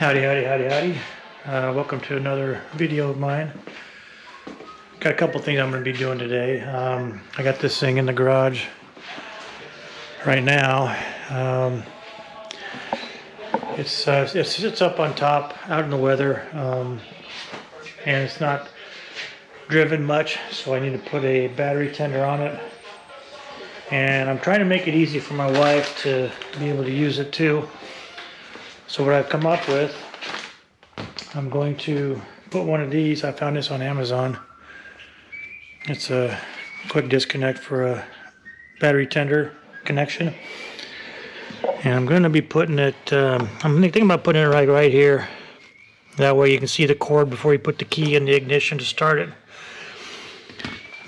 Howdy, howdy, howdy, howdy. Welcome to another video of mine. Got a couple things I'm going to be doing today. I got this thing in the garage right now. It sits up on top out in the weather, and it's not driven much, so I need to put a battery tender on it. And I'm trying to make it easy for my wife to be able to use it too. So what I've come up with, I'm going to put one of these. I found this on Amazon. It's a quick disconnect for a battery tender connection. And I'm going to be putting it, I'm thinking about putting it right here. That way you can see the cord before you put the key in the ignition to start it.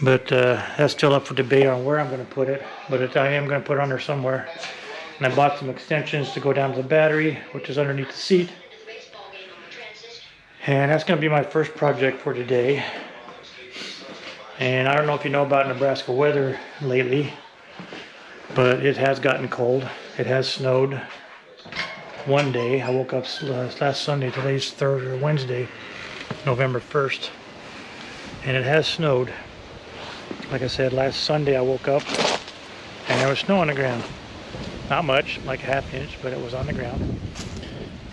But that's still up for debate on where I'm going to put it. But I am going to put it on there somewhere. And I bought some extensions to go down to the battery, which is underneath the seat. And that's going to be my first project for today. And I don't know if you know about Nebraska weather lately, but it has gotten cold. It has snowed one day. I woke up last Sunday, today's Wednesday, November 1st. And it has snowed. Like I said, last Sunday I woke up and there was snow on the ground. Not much, like a ½ inch, but it was on the ground.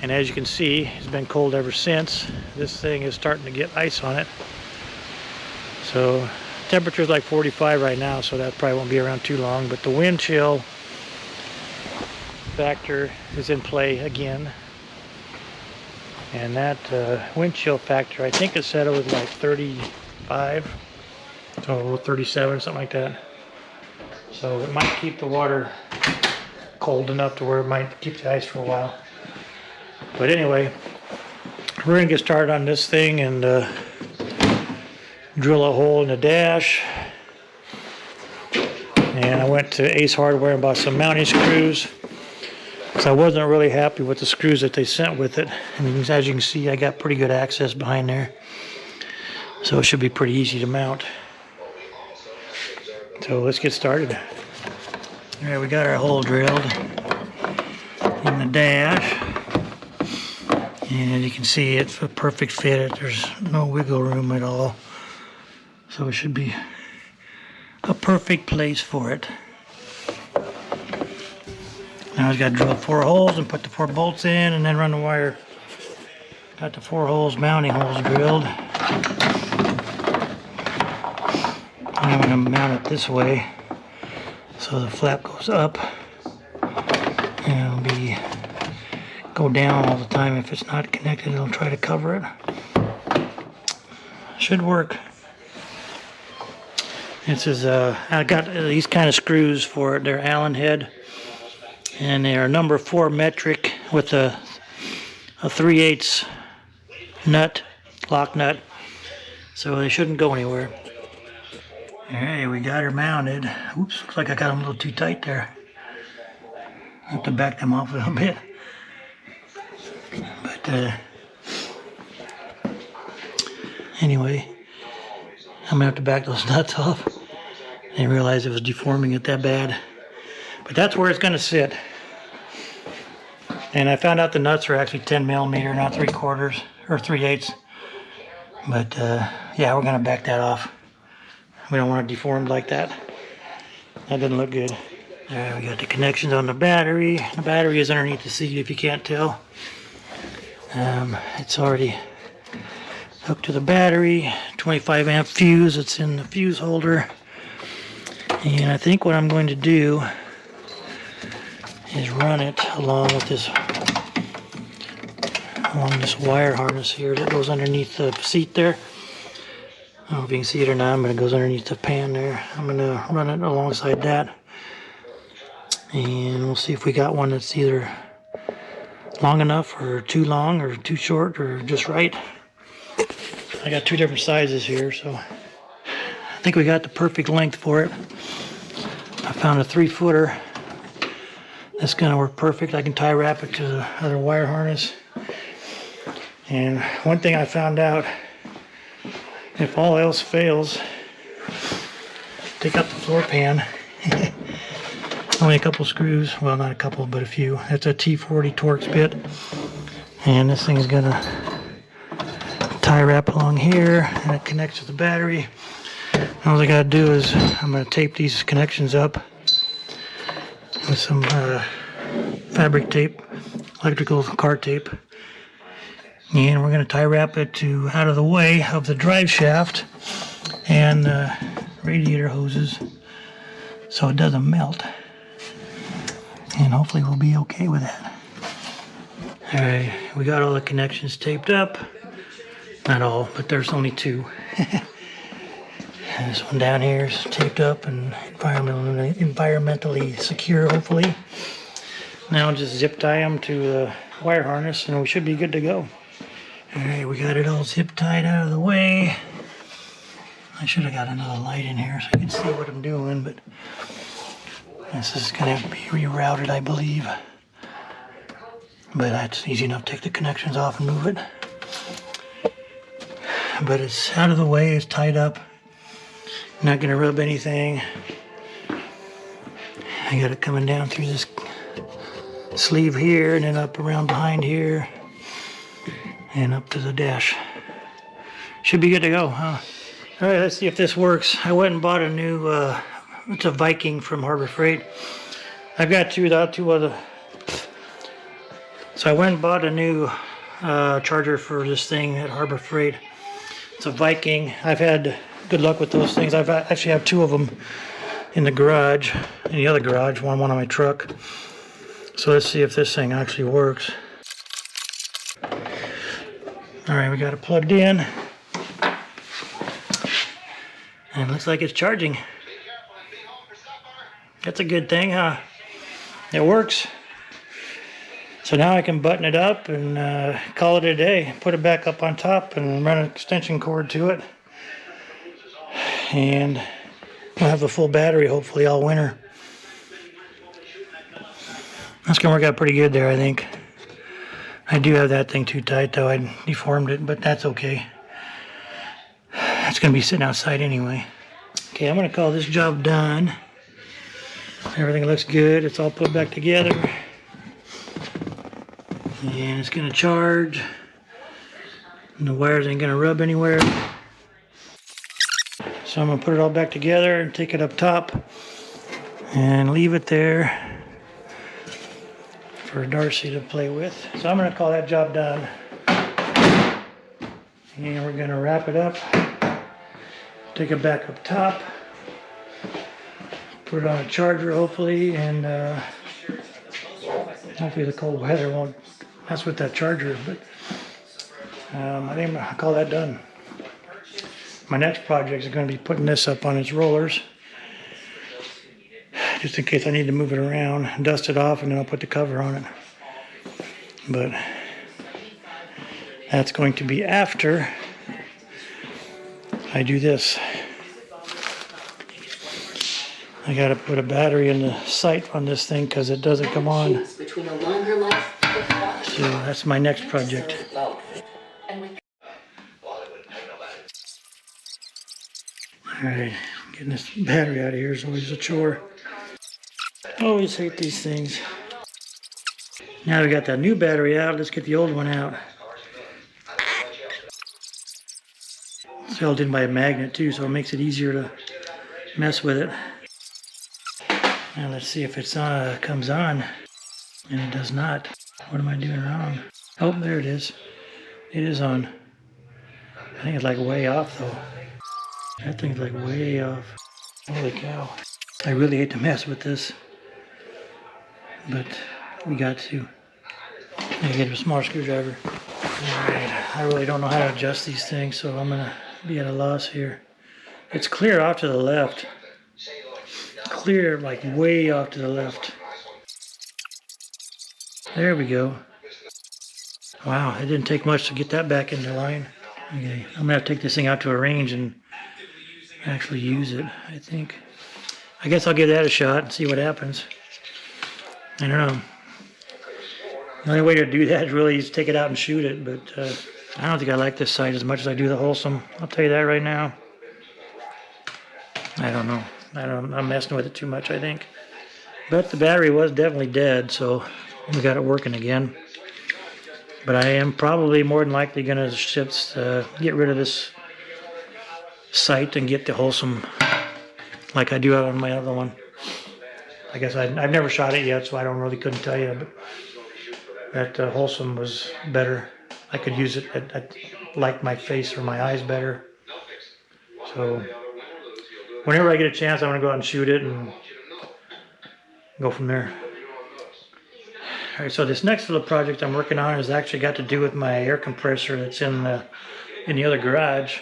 And as you can see, it's been cold ever since. This thing is starting to get ice on it. So temperature is like 45 right now, so that probably won't be around too long. But the wind chill factor is in play again. And that wind chill factor, I think it said it was like 35, so 37, something like that. So it might keep the water cold enough to where it might keep the ice for a while. But anyway, we're gonna get started on this thing and drill a hole in the dash. And I went to Ace Hardware and bought some mounting screws because I wasn't really happy with the screws that they sent with it. And as you can see, I got pretty good access behind there, so it should be pretty easy to mount. So let's get started. All right, we got our hole drilled in the dash, and as you can see, it's a perfect fit. There's no wiggle room at all, so it should be a perfect place for it. Now I've got to drill 4 holes and put the 4 bolts in, and then run the wire. Got the 4 mounting holes drilled. And I'm going to mount it this way, so the flap goes up, and it'll go down all the time. If it's not connected, it'll try to cover it. Should work. This is I got these kind of screws for it. They're Allen head, and they are number 4 metric with a 3/8 nut, lock nut, so they shouldn't go anywhere. Alright, we got her mounted. Oops, looks like I got them a little too tight there. I have to back them off a little bit. But anyway, I'm gonna have to back those nuts off. I didn't realize it was deforming it that bad. But that's where it's gonna sit. And I found out the nuts are actually 10 millimeter, not 3/4 or 3/8. But yeah, we're gonna back that off. We don't want it deformed like that. That doesn't look good. Alright, we got the connections on the battery. The battery is underneath the seat if you can't tell. It's already hooked to the battery. 25 amp fuse, it's in the fuse holder. And I think what I'm going to do is run it along this wire harness here that goes underneath the seat there. I don't know if you can see it or not, but it goes underneath the pan there. I'm going to run it alongside that. And we'll see if we got one that's either long enough or too long or too short or just right. I got 2 different sizes here, so I think we got the perfect length for it. I found a 3-footer. That's going to work perfect. I can tie wrap it to the other wire harness. And one thing I found out, if all else fails, take out the floor pan. Only a couple screws, well, not a couple, but a few. That's a T40 Torx bit. And this thing is gonna tie wrap along here, and it connects to the battery. All I gotta do is I'm gonna tape these connections up with some fabric tape, electrical car tape, and we're gonna tie wrap it to out of the way of the drive shaft and radiator hoses so it doesn't melt, and hopefully we'll be okay with that. Alright, we got all the connections taped up. Not all, but there's only two. This one down here is taped up and environmentally secure, hopefully. Now I'll just zip tie them to the wire harness and we should be good to go. Alright, we got it all zip tied out of the way. I should have got another light in here so I can see what I'm doing, but this is going to be rerouted, I believe. But that's easy enough. Take the connections off and move it. But it's out of the way, it's tied up. Not going to rub anything. I got it coming down through this sleeve here and then up around behind here and up to the dash. Should be good to go, huh? All right, let's see if this works. I went and bought a new, it's a Viking from Harbor Freight. I've got two other. So I went and bought a new charger for this thing at Harbor Freight. It's a Viking. I've had good luck with those things. I've actually have two of them in the garage, in the other garage, one on my truck. So let's see if this thing actually works. All right, we got it plugged in. And it looks like it's charging. That's a good thing, huh? It works. So now I can button it up and call it a day. Put it back up on top and run an extension cord to it. And we'll have a full battery hopefully all winter. That's gonna work out pretty good there, I think. I do have that thing too tight though. I deformed it, but that's okay. It's gonna be sitting outside anyway. Okay, I'm gonna call this job done. Everything looks good. It's all put back together. And it's gonna charge. And the wires ain't gonna rub anywhere. So I'm gonna put it all back together and take it up top and leave it there for Darcy to play with. So I'm gonna call that job done. And we're gonna wrap it up. Take it back up top. Put it on a charger hopefully, and hopefully the cold weather won't mess with that charger, but I think I'll call that done. My next project is going to be putting this up on its rollers, just in case I need to move it around, dust it off, and then I'll put the cover on it. But that's going to be after I do this. I got to put a battery in the sight on this thing because it doesn't come on. So that's my next project. Alright, getting this battery out of here is always a chore. I always hate these things. Now we got that new battery out, let's get the old one out. It's held in by a magnet too, so it makes it easier to mess with it. Now let's see if it's comes on. And it does not. What am I doing wrong? Oh, there it is. It is on. I think it's like way off though. That thing's like way off. Holy cow. I really hate to mess with this, but we got to. I get a small screwdriver. Alright, I really don't know how to adjust these things, so I'm gonna be at a loss here. It's clear off to the left. Clear, like way off to the left. There we go. Wow, it didn't take much to get that back into line. Okay, I'm gonna have to take this thing out to a range and actually use it, I think. I guess I'll give that a shot and see what happens. I don't know. The only way to do that is really just take it out and shoot it, but I don't think I like this sight as much as I do the Wholesome. I'll tell you that right now. I don't know. I'm messing with it too much, I think. But the battery was definitely dead, so we got it working again. But I am probably more than likely going to get rid of this sight and get the Wholesome like I do out on my other one. I guess I've never shot it yet, so I couldn't tell you. But that Wholesome was better. I could use it. I like my face or my eyes better. So whenever I get a chance, I'm going to go out and shoot it and go from there. All right, so this next little project I'm working on has actually got to do with my air compressor that's in the other garage.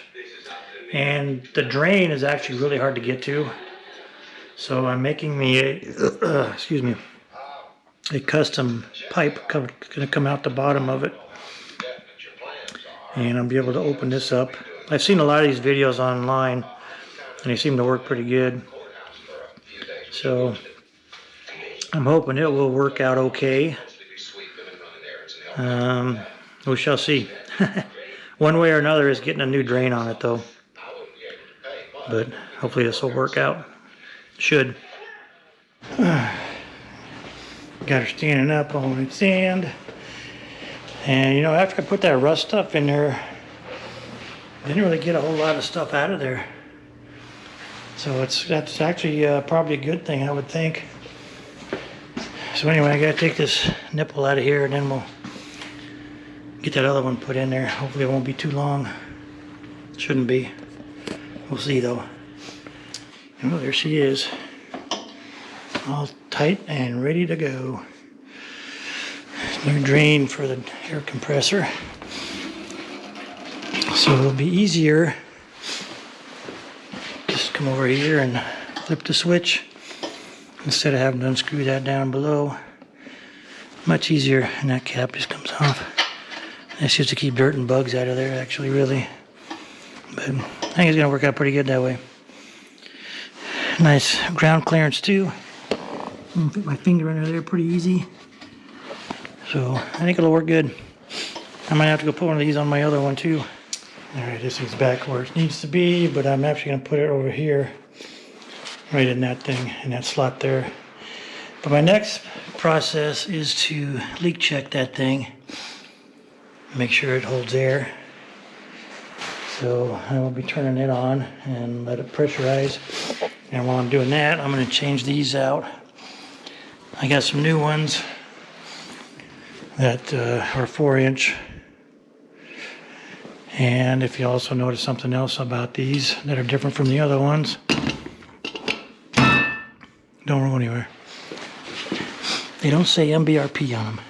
And the drain is actually really hard to get to. So I'm making me a custom pipe going to come out the bottom of it. And I'll be able to open this up. I've seen a lot of these videos online and they seem to work pretty good. So I'm hoping it will work out okay. We shall see. One way or another is getting a new drain on it though. But hopefully this will work out. Should. Got her standing up on its end. And you know, after I put that rust stuff in there, I didn't really get a whole lot of stuff out of there. So that's actually probably a good thing, I would think. So anyway, I gotta take this nipple out of here and then we'll get that other one put in there. Hopefully it won't be too long. Shouldn't be. We'll see though. Oh, there she is. All tight and ready to go. New drain for the air compressor. So it'll be easier. Just come over here and flip the switch instead of having to unscrew that down below. Much easier, and that cap just comes off. That's just to keep dirt and bugs out of there, actually, really. But I think it's gonna work out pretty good that way. Nice ground clearance too. I can fit my finger under there pretty easy. So I think it'll work good. I might have to go put one of these on my other one too. Alright, this is back where it needs to be, but I'm actually going to put it over here. Right in that thing, in that slot there. But my next process is to leak check that thing. Make sure it holds air. So I will be turning it on and let it pressurize. And while I'm doing that, I'm going to change these out. I got some new ones that are 4-inch. And if you also notice something else about these that are different from the other ones, don't go anywhere. They don't say MBRP on them.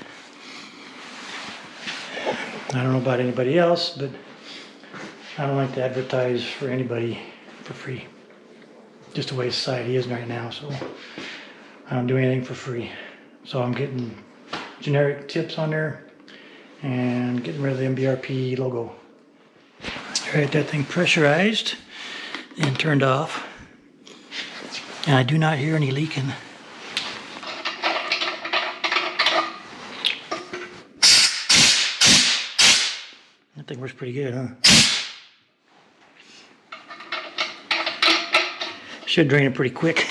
I don't know about anybody else, but I don't like to advertise for anybody for free. Just the way society is right now, so I don't do anything for free. So I'm getting generic tips on there and getting rid of the MBRP logo. Alright, that thing pressurized and turned off. And I do not hear any leaking. That thing works pretty good, huh? Should drain it pretty quick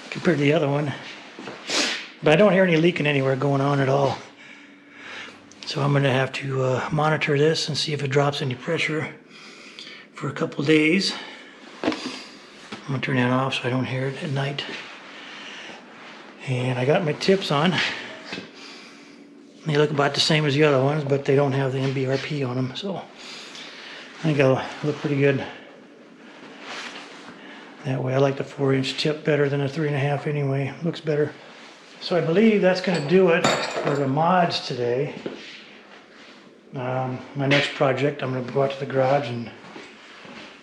compared to the other one. But I don't hear any leaking anywhere going on at all. So I'm going to have to monitor this and see if it drops any pressure for a couple days. I'm going to turn that off so I don't hear it at night. And I got my tips on. They look about the same as the other ones, but they don't have the MBRP on them. So I think they'll look pretty good that way. I like the 4-inch tip better than a 3.5 anyway. Looks better. So I believe that's going to do it for the mods today. My next project, I'm going to go out to the garage and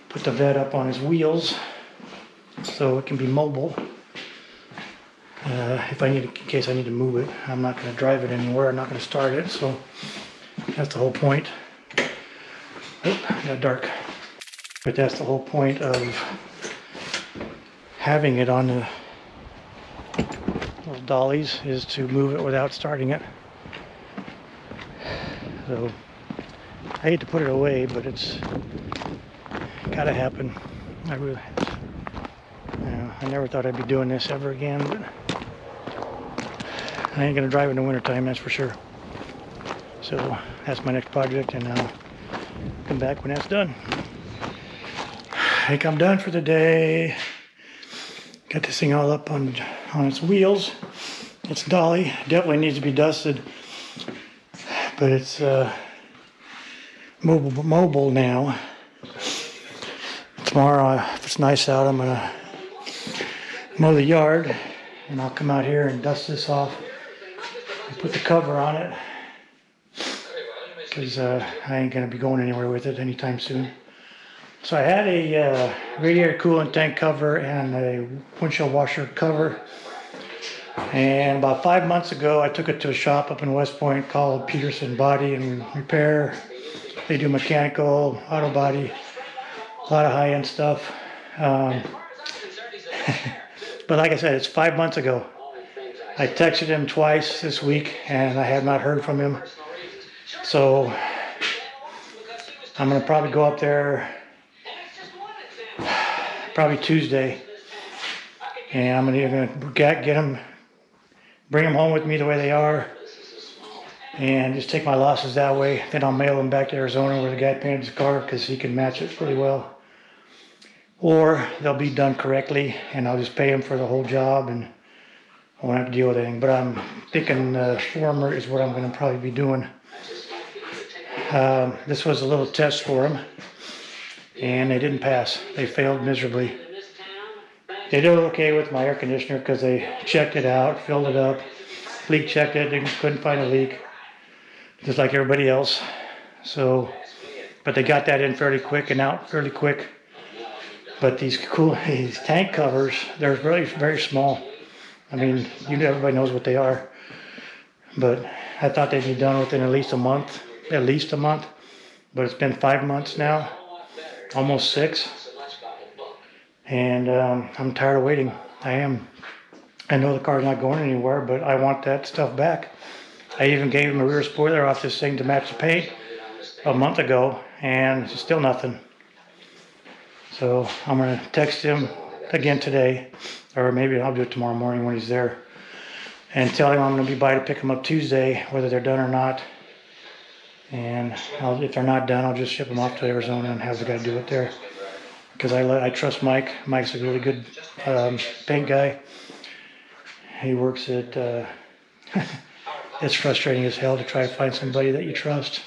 put the vet up on his wheels so it can be mobile. In case I need to move it. I'm not going to drive it anywhere. I'm not going to start it. So that's the whole point. Oh, got dark. But that's the whole point of having it on the those dollies, is to move it without starting it. So I hate to put it away, but it's gotta happen. I never thought I'd be doing this ever again, but I ain't gonna drive in the wintertime, that's for sure. So That's my next project, and I'll come back when that's done. I think I'm done for the day. Got this thing all up on its wheels. It's dolly. Definitely needs to be dusted, but it's mobile now. Tomorrow, if it's nice out, I'm gonna mow the yard, and I'll come out here and dust this off and put the cover on it, because I ain't gonna be going anywhere with it anytime soon. So I had a radiator coolant tank cover and a windshield washer cover, and about 5 months ago I took it to a shop up in West Point called Peterson Body and Repair. They do mechanical, auto body, a lot of high-end stuff. But like I said, it's 5 months ago. I texted him twice this week and I have not heard from him. So I'm gonna probably go up there probably Tuesday, and I'm gonna get them, bring them home with me the way they are, and just take my losses that way. Then I'll mail them back to Arizona where the guy painted his car, because he can match it pretty well. Or they'll be done correctly and I'll just pay them for the whole job and I won't have to deal with anything. But I'm thinking former is what I'm going to probably be doing. This was a little test for them, and they didn't pass. They failed miserably. They did okay with my air conditioner because they checked it out, filled it up, leak checked it, they couldn't find a leak, just like everybody else. So, but they got that in fairly quick and out fairly quick. But these tank covers, they're really very small. I mean, everybody knows what they are. But I thought they'd be done within at least a month. But it's been 5 months now, almost 6. And I'm tired of waiting. I am. I know the car's not going anywhere, but I want that stuff back. I even gave him a rear spoiler off this thing to match the paint a month ago, and it's still nothing. So I'm gonna text him again today, or maybe I'll do it tomorrow morning when he's there, and tell him I'm gonna be by to pick them up Tuesday, whether they're done or not. And if they're not done, I'll just ship them off to Arizona and have the guy do it there. Because I trust Mike. Mike's a really good paint guy. He works at, it's frustrating as hell to try to find somebody that you trust,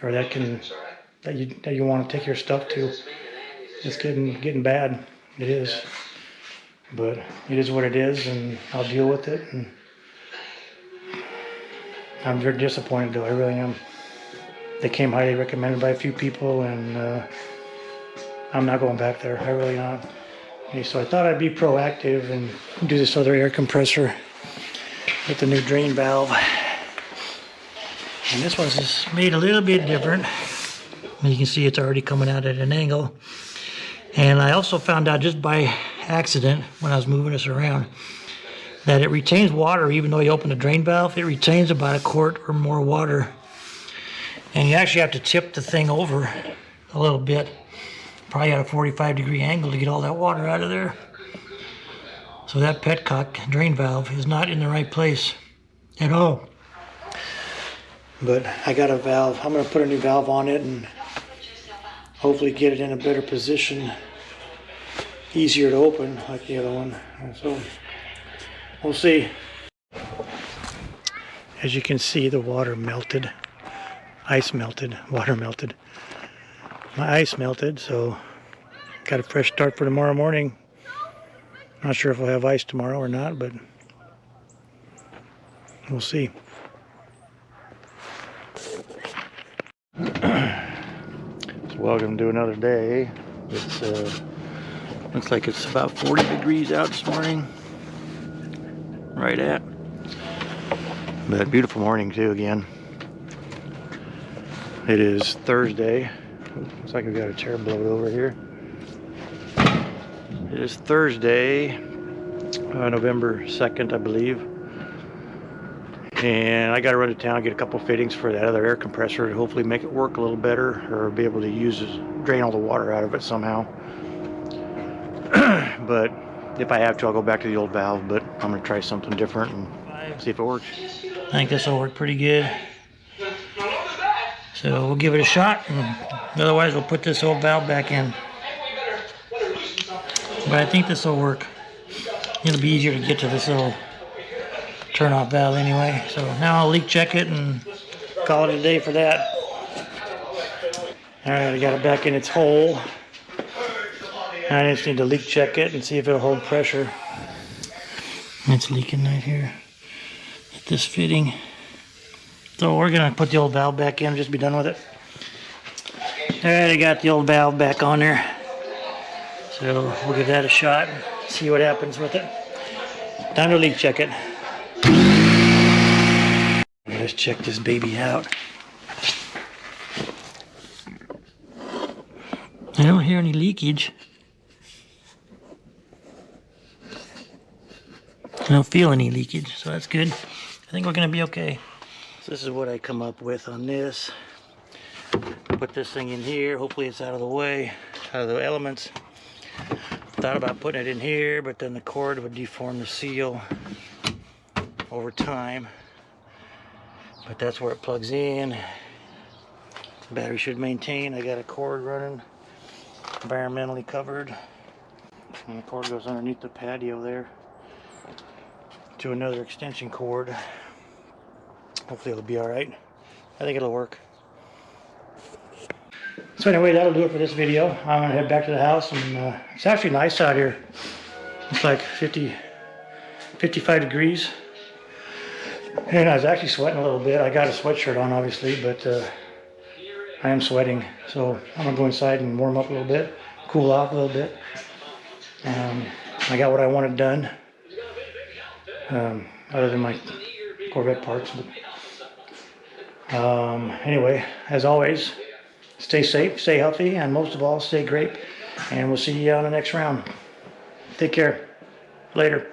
or that you want to take your stuff to. It's getting bad. It is. But it is what it is, and I'll deal with it. And I'm very disappointed, though. I really am. They came highly recommended by a few people, and I'm not going back there. I really not. Okay, so I thought I'd be proactive and do this other air compressor with the new drain valve. And this one's just made a little bit different. And you can see it's already coming out at an angle. And I also found out just by accident when I was moving this around that it retains water. Even though you open the drain valve, it retains about a quart or more water. And you actually have to tip the thing over a little bit, probably at a 45-degree angle, to get all that water out of there. So that petcock drain valve is not in the right place at all. But I got a valve. I'm going to put a new valve on it and hopefully get it in a better position, easier to open like the other one. So we'll see. As you can see, the water melted. Ice melted, water melted. My ice melted, so got a fresh start for tomorrow morning. Not sure if we'll have ice tomorrow or not, but we'll see. So welcome to another day. It's looks like it's about 40 degrees out this morning. Right at. But beautiful morning too again. It is Thursday. Looks like we've got a chair blowed over here. It is Thursday, November 2nd, I believe. And I got to run to town, get a couple fittings for that other air compressor to hopefully make it work a little better, or be able to drain all the water out of it somehow. But if I have to, I'll go back to the old valve, but I'm going to try something different and see if it works. I think this will work pretty good. So we'll give it a shot, and otherwise we'll put this old valve back in. But I think this will work. It'll be easier to get to this little turn off valve anyway. So now I'll leak check it and call it a day for that. Alright, I got it back in its hole. I just need to leak check it and see if it'll hold pressure. It's leaking right here at this fitting. So we're gonna put the old valve back in and just be done with it. Alright, I got the old valve back on there. So we'll give that a shot and see what happens with it. Time to leak check it. Let's check this baby out. I don't hear any leakage. I don't feel any leakage, so that's good. I think we're gonna be okay. So this is what I come up with on this. Put this thing in here. Hopefully it's out of the way, out of the elements. Thought about putting it in here, but then the cord would deform the seal over time. But that's where it plugs in. The battery should maintain. I got a cord running, environmentally covered. And the cord goes underneath the patio there to another extension cord. Hopefully it'll be alright. I think it'll work. So anyway, that'll do it for this video. I'm gonna head back to the house, and it's actually nice out here. It's like 55 degrees. And I was actually sweating a little bit. I got a sweatshirt on obviously, but I am sweating. So I'm gonna go inside and warm up a little bit, cool off a little bit. I got what I wanted done. Other than my Corvette parts. But, anyway, as always, stay safe, stay healthy, and most of all, stay grape. And we'll see you on the next round. Take care. Later.